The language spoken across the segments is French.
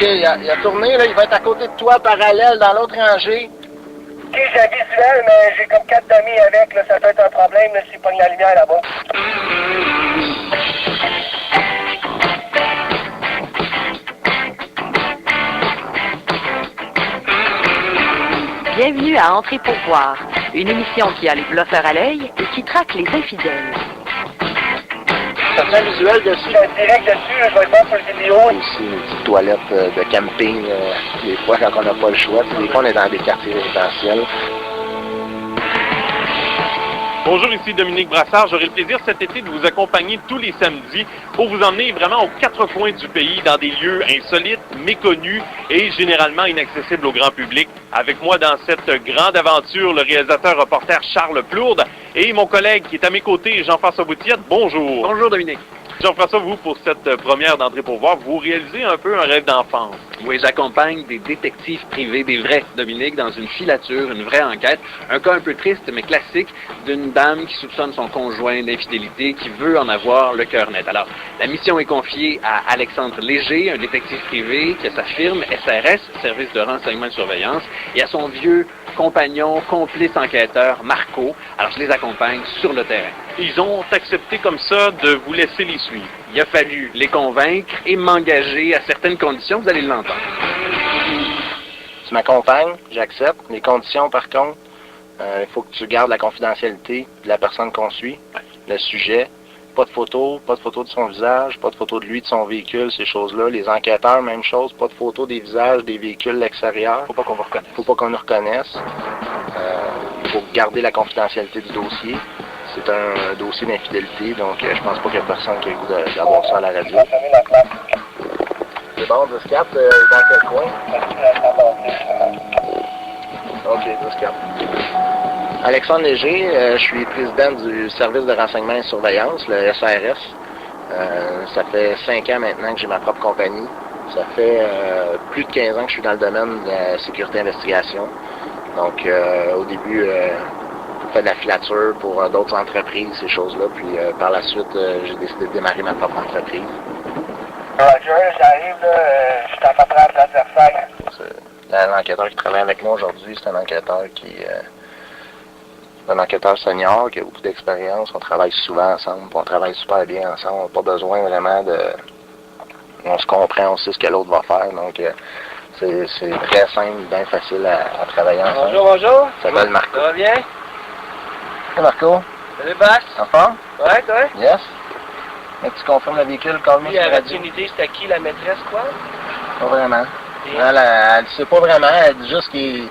OK, il a tourné, là, il va être à côté de toi, parallèle, dans l'autre rangée. OK, j'ai un visuel, mais j'ai comme 4 dummies avec, là, ça peut être un problème, là, s'il pogne la lumière là-bas. Bienvenue à Entrer pour voir, une émission qui a les bluffeurs à l'œil et qui traque les infidèles. Ça fait un visuel dessus. Direct dessus, je vais voir sur le vidéo. Aussi une petite toilette de camping, des fois quand on n'a pas le choix. Des fois on est dans des quartiers résidentiels. Bonjour, ici Dominique Brassard. J'aurai le plaisir cet été de vous accompagner tous les samedis pour vous emmener vraiment aux 4 coins du pays, dans des lieux insolites, méconnus et généralement inaccessibles au grand public. Avec moi dans cette grande aventure, le réalisateur-reporter Charles Plourde et mon collègue qui est à mes côtés, Jean-François Boutiette. Bonjour. Bonjour Dominique. Jean-François, vous, pour cette première d'Entrée pour voir, vous réalisez un peu un rêve d'enfance. Oui, j'accompagne des détectives privés, des vrais, Dominique, dans une filature, une vraie enquête. Un cas un peu triste, mais classique, d'une dame qui soupçonne son conjoint d'infidélité, qui veut en avoir le cœur net. Alors, la mission est confiée à Alexandre Léger, un détective privé qui a sa firme SRS, Service de renseignement et de surveillance, et à son vieux compagnon, complice enquêteur, Marco. Alors, je les accompagne sur le terrain. Ils ont accepté comme ça de vous laisser les suivre. Il a fallu les convaincre et m'engager à certaines conditions, vous allez l'entendre. Tu m'accompagnes, j'accepte. Les conditions, par contre, il faut que tu gardes la confidentialité de la personne qu'on suit, le sujet. Pas de photos de son visage, pas de photos de lui, de son véhicule, ces choses-là. Les enquêteurs, même chose, pas de photos des visages, des véhicules, l'extérieur. Faut pas qu'on vous reconnaisse. Faut pas qu'on nous reconnaisse. Il faut garder la confidentialité du dossier. C'est un dossier d'infidélité, donc je pense pas qu'il y a personne qui a le goût d'avoir ça à la radio. C'est bon, 10-4, dans quel coin? OK, 10-4. Alexandre Léger, je suis président du service de renseignement et surveillance, le SRS. Ça fait 5 ans maintenant que j'ai ma propre compagnie. Ça fait plus de 15 ans que je suis dans le domaine de la sécurité investigation. Donc, au début, je fais de la filature pour d'autres entreprises, ces choses-là. Puis, par la suite, j'ai décidé de démarrer ma propre entreprise. Roger, j'arrive, là, je suis à peu près à la place Versailles. L'enquêteur qui travaille avec moi aujourd'hui, c'est un enquêteur un enquêteur senior qui a beaucoup d'expérience. On travaille souvent ensemble, on travaille super bien ensemble. On n'a pas besoin vraiment de... On se comprend, on sait ce que l'autre va faire. Donc, c'est très simple, bien facile à travailler ensemble. Bonjour. Ça s'appelle Marco. Ça va bien? Hey Marco. Salut, Bass. En forme? Ouais, toi? Yes. Mais tu confirmes le véhicule, call-me sur la Avais-tu radio? une idée, c'était qui la maîtresse, quoi? Pas vraiment. Elle sait pas vraiment, elle dit juste qu'il...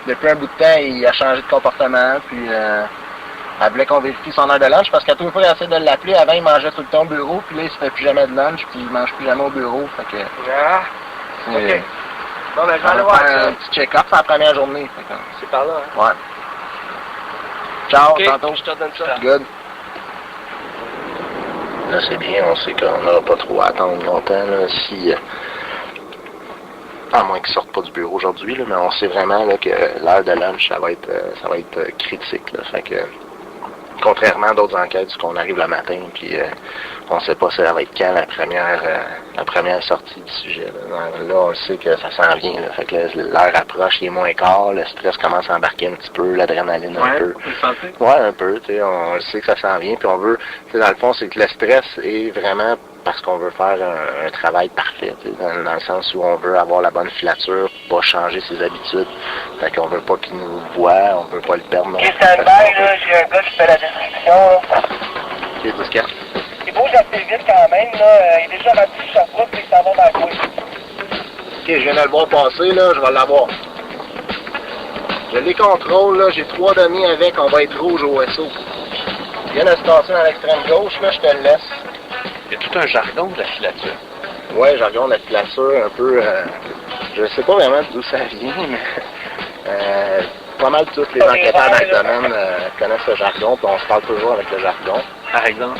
Depuis un bout de temps, il a changé de comportement, puis elle voulait qu'on vérifie son heure de lunch, parce qu'à tout le fois, il essaie de l'appeler. Avant, il mangeait tout le temps au bureau, puis là, il se fait plus jamais de lunch, puis il mange plus jamais au bureau, fait que... Ah, OK. Bon, ben, je vais aller voir ça. Un petit check-up, c'est la première journée, fait que... C'est par là, hein? Ouais. Ciao, OK, tantôt. je te donne ça. Good. Là, c'est bien, on sait qu'on n'aura pas trop à attendre longtemps, là, si... À moins qu'ils sortent pas du bureau aujourd'hui, là, mais on sait vraiment là, que l'heure de lunch, ça va être critique. Là, fait que, contrairement à d'autres enquêtes, qu'on arrive le matin, puis on sait pas si ça va être quand la première sortie du sujet. Là, on sait que ça s'en vient. Là, fait que l'heure approche, il est moins quart, le stress commence à embarquer un petit peu, l'adrénaline un peu. Vous le sentez? Ouais, un peu. On sait que ça s'en vient, puis on veut. Dans le fond, c'est que le stress est vraiment parce qu'on veut faire un travail parfait, dans le sens où on veut avoir la bonne filature, pas changer ses habitudes. Fait qu'on veut pas qu'il nous voie, on veut pas le perdre non plus. OK, stand-by, là, j'ai un gars qui fait la description, là. OK, 10-4. Il bouge assez vite quand même, là. Il est déjà rendu sur Sherbrooke, puis il s'en va dans le coin. OK, je viens de le voir passer, là, je vais l'avoir. Je les contrôle, là, j'ai 3 demi avec, on va être rouge au SO. Il vient de se passer dans l'extrême gauche, là, je te le laisse. Il y a tout un jargon de la filature. Ouais, jargon de la filature, un peu... je sais pas vraiment d'où ça vient, mais... pas mal tous les enquêteurs dans le domaine connaissent ce jargon, puis on se parle toujours avec le jargon. Par exemple?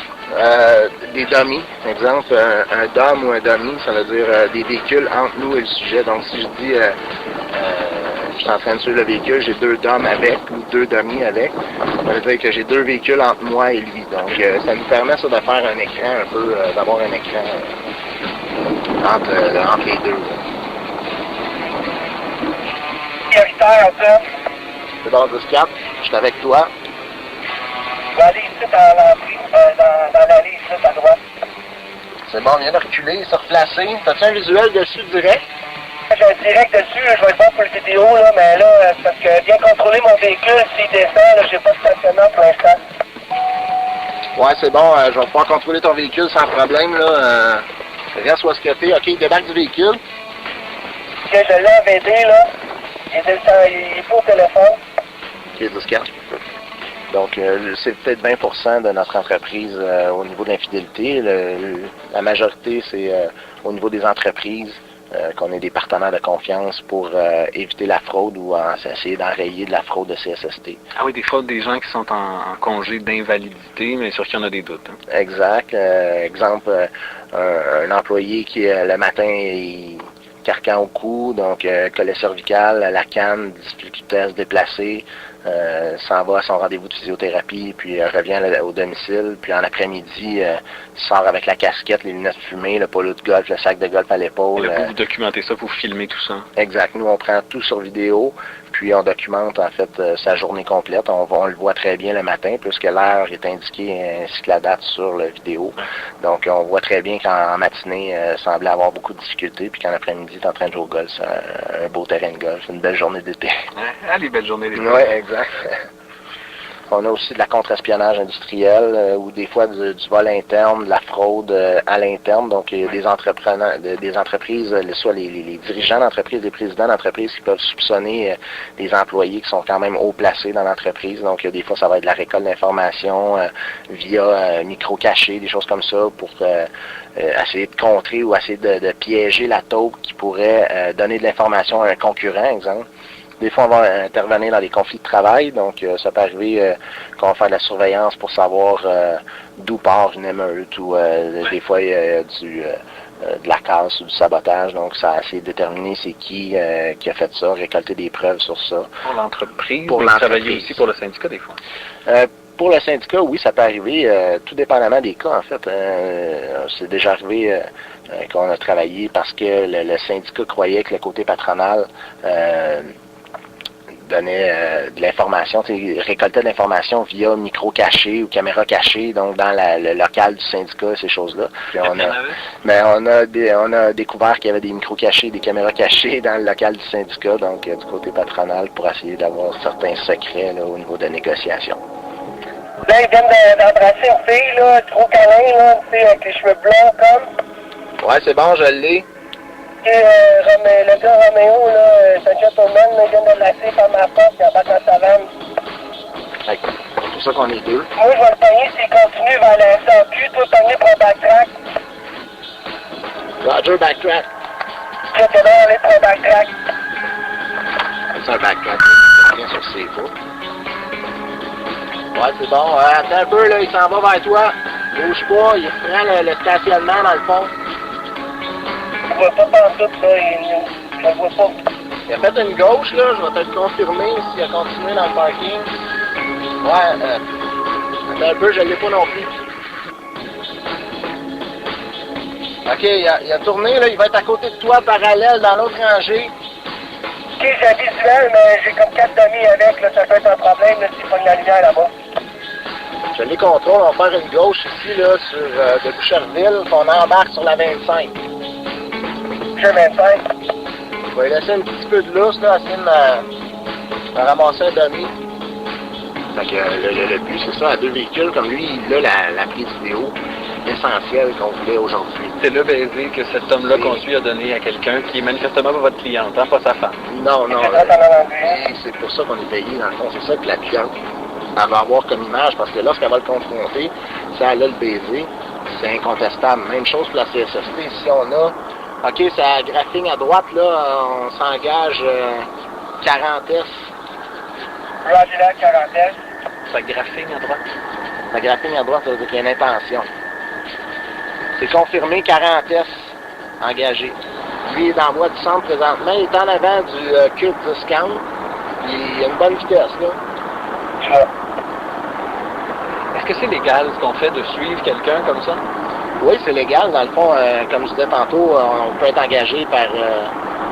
Des dummies. Par exemple, un dom ou un dummy, ça veut dire des véhicules entre nous et le sujet. Donc, si je dis... je suis en train de suivre le véhicule, j'ai 2 DOM avec ou 2 dummies avec. Ça veut dire que j'ai 2 véhicules entre moi et lui. Donc, ça nous permet ça de faire un écran un peu, d'avoir un écran entre les deux. prioritaire, ça. C'est bon, 10-4. Je suis avec toi. Je vais aller ici dans l'entrée, dans l'allée ici à droite. C'est bon, on vient de reculer, se replacer. T'as-tu un visuel dessus direct? J'ai un direct dessus, je vais le voir pour le vidéo, là, mais là, c'est parce que bien contrôler mon véhicule, s'il descend, là, j'ai pas de stationnement pour l'instant. Ouais, c'est bon, je vais pouvoir contrôler ton véhicule sans problème, là. Reste où est-ce que t'es. OK, débarque du véhicule. Ok, je l'ai en VD, là. Il est pas au téléphone. OK, 10-4. Donc, c'est peut-être 20% de notre entreprise au niveau de l'infidélité. La majorité, c'est au niveau des entreprises qu'on ait des partenaires de confiance pour éviter la fraude ou essayer d'enrayer de la fraude de CSST. Ah oui, des fois, des gens qui sont en congé d'invalidité, mais sur qui on a des doutes. Hein. Exact. Exemple, un employé qui, le matin, il carcan au cou, donc collet cervical, la canne, difficulté à se déplacer, s'en va à son rendez-vous de physiothérapie, puis revient au domicile, puis en après-midi, sort avec la casquette, les lunettes fumées, le polo de golf, le sac de golf à l'épaule. Et là, vous documentez ça, pour filmer tout ça. Exact. Nous, on prend tout sur vidéo, puis on documente en fait sa journée complète. On le voit très bien le matin, puisque l'heure est indiquée ainsi que la date sur la vidéo. Donc, on voit très bien qu'en matinée, semblait avoir beaucoup de difficultés, puis qu'en après-midi, il est en train de jouer au golf, un beau terrain de golf, une belle journée d'été. Ah, les belles journées d'été. Oui, exact. On a aussi de la contre-espionnage industriel ou des fois du vol interne, de la fraude à l'interne. Donc, il y a des entrepreneurs, des entreprises, soit les dirigeants d'entreprise, les présidents d'entreprise qui peuvent soupçonner des employés qui sont quand même haut placés dans l'entreprise. Donc, des fois, ça va être de la récolte d'informations via micro-cachés, des choses comme ça pour essayer de contrer ou essayer de piéger la taupe qui pourrait donner de l'information à un concurrent, exemple. Des fois, on va intervenir dans des conflits de travail, donc ça peut arriver qu'on va faire de la surveillance pour savoir d'où part une émeute ou des fois il y a de la casse ou du sabotage, donc ça a essayé de déterminer c'est qui a fait ça, récolter des preuves sur ça. Pour l'entreprise, pour travailler aussi pour le syndicat des fois. Pour le syndicat, oui, ça peut arriver, tout dépendamment des cas, en fait. C'est déjà arrivé qu'on a travaillé parce que le syndicat croyait que le côté patronal donnait de l'information, récoltait de l'information via micro caché ou caméra cachée, donc dans le local du syndicat, ces choses-là. Puis on a découvert qu'il y avait des micros cachés, des caméras cachées dans le local du syndicat, donc du côté patronal, pour essayer d'avoir certains secrets là, au niveau de négociation. Là, ils viennent d'embrasser une fille, là, gros câlin, là, tu sais, avec les cheveux blancs, comme. Ouais, c'est bon, je l'ai. Et le gars Roméo, là, c'est un gentleman, là, il vient de lasser par ma porte, il embarque dans sa vanne. C'est pour ça qu'on est deux. Moi, je vais le pogner s'il continue vers l'incendie. Toi, pogner pour un backtrack. Roger, backtrack. Tu vas aller pour un backtrack. C'est un backtrack. Bien sûr, c'est faux. Ouais, c'est bon. Attends un peu, là, il s'en va vers toi. Bouge pas, il prend le stationnement dans le fond. Je vois pas pantoute, là, je le vois pas. Il a fait une gauche, là, je vais te le confirmer s'il a continué dans le parking. Ouais, attends un peu, je l'ai pas non plus. OK, il a tourné, là, il va être à côté de toi, parallèle, dans l'autre rangée. OK, j'ai un visuel, mais j'ai comme 4 demi avec, là, ça peut être un problème, là, s'il pogne la lumière là-bas. Je les contrôle, on va faire une gauche ici, là, sur de Boucherville, qu'on embarque sur la 25. J'ai 25. Je vais laisser un petit peu de lousse, là, essayer de ramasser un demi. Fait que le but, c'est ça, à deux véhicules, comme lui, il a la prise vidéo essentielle qu'on voulait aujourd'hui. C'est le baiser que cet homme-là conduit à donner à quelqu'un qui est manifestement pas votre cliente, hein, pas sa femme. Non, c'est pour ça qu'on est payé, dans le fond. C'est ça que la cliente, elle va avoir comme image, parce que lorsqu'elle va le confronter, si elle a le baiser, c'est incontestable. Même chose pour la CSST. Si on a, OK, c'est à graphing à droite, là, on s'engage 40 S. Roger là, 40 S. Ça graphing à droite? La graphing à droite, ça veut dire qu'il y a une intention. C'est confirmé 40 S engagé. Lui, il est dans la voie du centre présentement. Il est en avant du cube discount. Il a une bonne vitesse, là. Ouais. Est-ce que c'est légal ce qu'on fait de suivre quelqu'un comme ça? Oui, c'est légal. Dans le fond, comme je disais tantôt, on peut être engagé par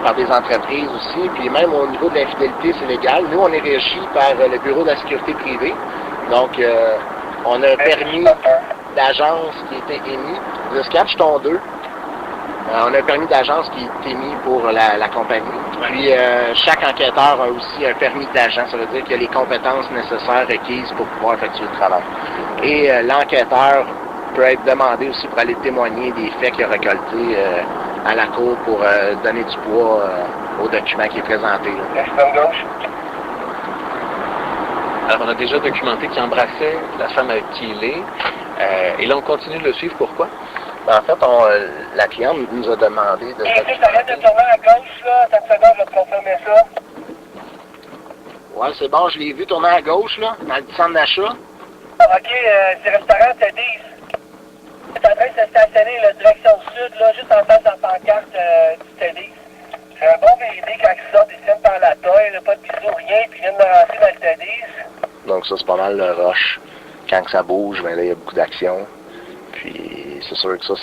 par des entreprises aussi, puis même au niveau de l'infidélité, c'est légal. Nous, on est régi par le Bureau de la sécurité privée. Donc, on a un permis d'agence qui a été émis. Le Sketch ton 2. On a un permis d'agence qui est émis pour la compagnie. Puis, chaque enquêteur a aussi un permis d'agent. Ça veut dire qu'il y a les compétences nécessaires requises pour pouvoir effectuer le travail. Et l'enquêteur peut être demandé aussi pour aller témoigner des faits qu'il a récoltés à la cour pour donner du poids au document qui est présenté. Extrême gauche. Alors, on a déjà documenté qu'il embrassait la femme avec qui il est. Et là, on continue de le suivre. Pourquoi? Ben, en fait, la cliente nous a demandé de... Et si t'arrêtes de tourner à gauche, là, 4 secondes, je vais te confirmer ça. Ouais, c'est bon, je l'ai vu tourner à gauche, là, dans le centre d'achat. OK, c'est restaurant Teddy's. C'est en train de se stationner, la direction sud, là, juste en face de la pancarte du Teddy's. C'est un bon VD quand ils sortent, ils tiennent par la taille, là, pas de bisous, rien, puis ils viennent de rentrer dans le Teddy's. Donc ça, c'est pas mal le rush. Quand ça bouge, ben là, il y a beaucoup d'action. Puis c'est sûr que ça,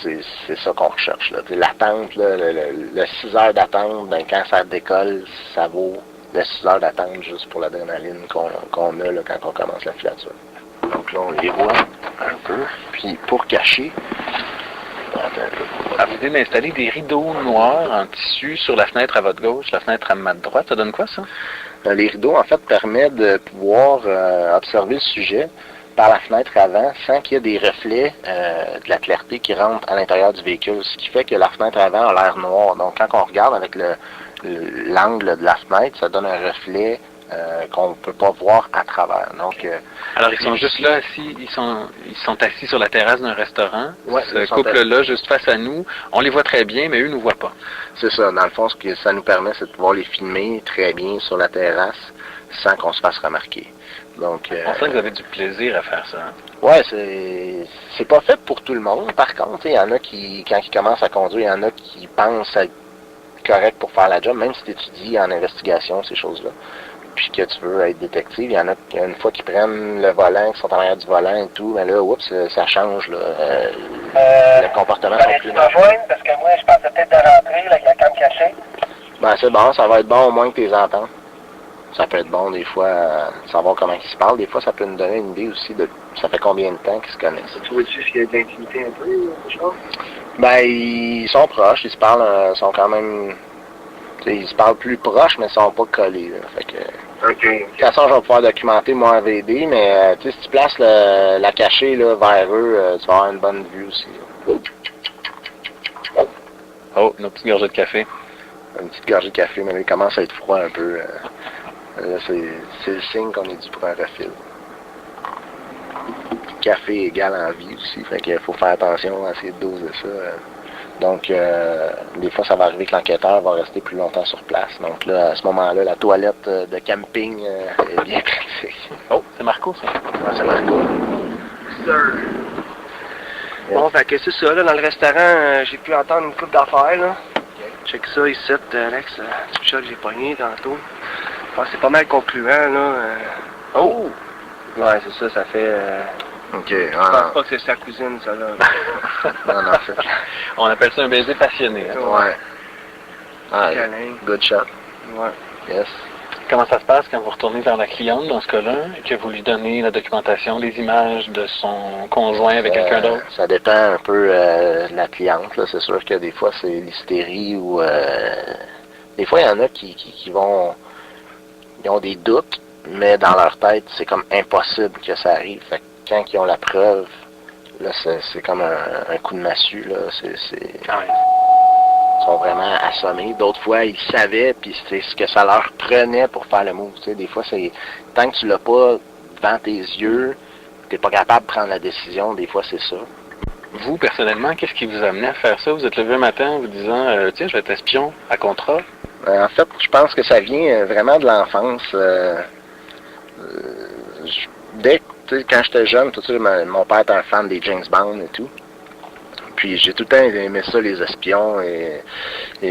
c'est ça qu'on recherche. L'attente, le 6 heures d'attente, ben, quand ça décolle, ça vaut le 6 heures d'attente juste pour l'adrénaline qu'on a là, quand on commence la filature. Donc là, on les voit un peu. Puis pour cacher, Vous venez d'installer des rideaux noirs en tissu sur la fenêtre à votre gauche, la fenêtre à ma droite. Ça donne quoi, ça? Les rideaux, en fait, permettent de pouvoir observer le sujet par la fenêtre avant sans qu'il y ait des reflets de la clarté qui rentrent à l'intérieur du véhicule, ce qui fait que la fenêtre avant a l'air noire. Donc quand on regarde avec l'angle de la fenêtre, ça donne un reflet qu'on ne peut pas voir à travers. Donc, alors ils sont juste là assis, ils sont assis sur la terrasse d'un restaurant. Ouais, ce couple-là, juste face à nous, on les voit très bien, mais eux ne nous voient pas. C'est ça. Dans le fond, ce que ça nous permet, c'est de pouvoir les filmer très bien sur la terrasse sans qu'on se fasse remarquer. Donc, on sent que vous avez du plaisir à faire ça. Hein? Ouais, c'est pas fait pour tout le monde. Par contre, il y en a qui, quand ils commencent à conduire, il y en a qui pensent être correct pour faire la job, même si tu étudies en investigation, ces choses-là. Puis que tu veux être détective, il y en a une fois qu'ils prennent le volant, qu'ils sont en arrière du volant et tout, ben là, oups, ça change, là. Le comportement sont plus naturel. Parce que moi, je pensais peut-être de rentrer, là, avec la cam cachée. Ben, c'est bon, ça va être bon au moins que tu les entends. Ça peut être bon, des fois, de savoir comment ils se parlent. Des fois, ça peut nous donner une idée aussi de ça fait combien de temps qu'ils se connaissent. Tu vois-tu ce qu'il y a d'intimité un peu, je pense? Ben, ils sont proches, ils se parlent, sont quand même... Ils se parlent plus proches, mais ils sont pas collés, là. Fait que... OK. De toute façon, je vais pouvoir documenter moi en VD, mais si tu places la cachée là, vers eux, tu vas avoir une bonne vue aussi. Là. Oh, nos petites gorgées de café. Une petite gorgée de café, mais là, il commence à être froid un peu. Là, c'est le signe qu'on est dû pour un refill. Café égale en vie aussi, fait qu'il faut faire attention à essayer de doser ça. Donc, des fois, ça va arriver que l'enquêteur va rester plus longtemps sur place. Donc là, à ce moment-là, la toilette de camping est bien pratique. Oh, c'est Marco, ça. Ouais, c'est Marco. Bon, fait que c'est ça, là, dans le restaurant, j'ai pu entendre une couple d'affaires, là. Check ça ici, Alex, petit chat que j'ai pogné tantôt. Je pense que c'est pas mal concluant, là. Oh! Ouais, c'est ça, ça fait... OK. Je pense pas que c'est sa cousine, ça, là. Non, c'est... On appelle ça un baiser passionné. Hein? Ouais. Ah, câlin. good shot. Ouais. Yes. Comment ça se passe quand vous retournez vers la cliente, dans ce cas-là, et que vous lui donnez la documentation, les images de son conjoint avec quelqu'un d'autre? Ça dépend un peu de la cliente. Là. C'est sûr que des fois, c'est l'hystérie ou... des fois, il y en a qui vont... Ils ont des doutes, mais dans leur tête, c'est comme impossible que ça arrive. Fait que quand ils ont la preuve, là, c'est comme un coup de massue. Là. Ah oui. Ils sont vraiment assommés. D'autres fois, ils savaient, puis c'est ce que ça leur prenait pour faire le move. Tu sais, des fois, c'est tant que tu l'as pas devant tes yeux, t'es pas capable de prendre la décision. Des fois, c'est ça. Vous, personnellement, qu'est-ce qui vous a amené à faire ça? Vous êtes levé un matin en vous disant, tiens, je vais être espion à contrat. En fait, je pense que ça vient vraiment de l'enfance. Dès que, quand j'étais jeune, tout de suite, mon père était un fan des James Bond et tout. Puis j'ai tout le temps aimé ça, les espions. Et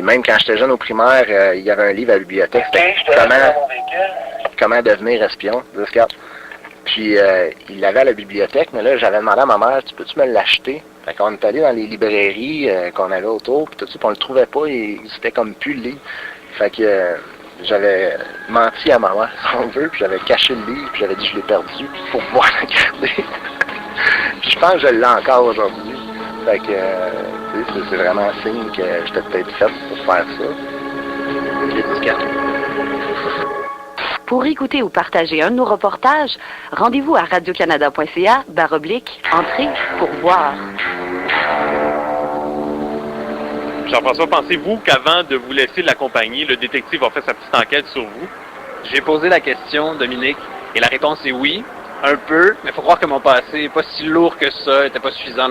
même quand j'étais jeune au primaire, il y avait un livre à la bibliothèque. C'était comment devenir espion. Puis il l'avait à la bibliothèque, mais là, j'avais demandé à ma mère, tu peux-tu me l'acheter? Fait qu'on est allé dans les librairies qu'on avait autour, puis tout de suite, on le trouvait pas, et c'était comme plus le livre. Fait que j'avais menti à ma mère, si on veut, puis j'avais caché le livre, puis j'avais dit que je l'ai perdu pour pouvoir le garder. Puis je pense que je l'ai encore aujourd'hui. Fait que c'est vraiment un signe que j'étais peut-être faite pour faire ça. Pour écouter ou partager un de nos reportages, rendez-vous à radiocanada.ca/entrée pour voir. Jean-François, pensez-vous qu'avant de vous laisser l'accompagner, le détective a fait sa petite enquête sur vous? J'ai posé la question, Dominique, et la réponse est oui, un peu, mais il faut croire que mon passé n'est pas si lourd que ça, n'était pas suffisant.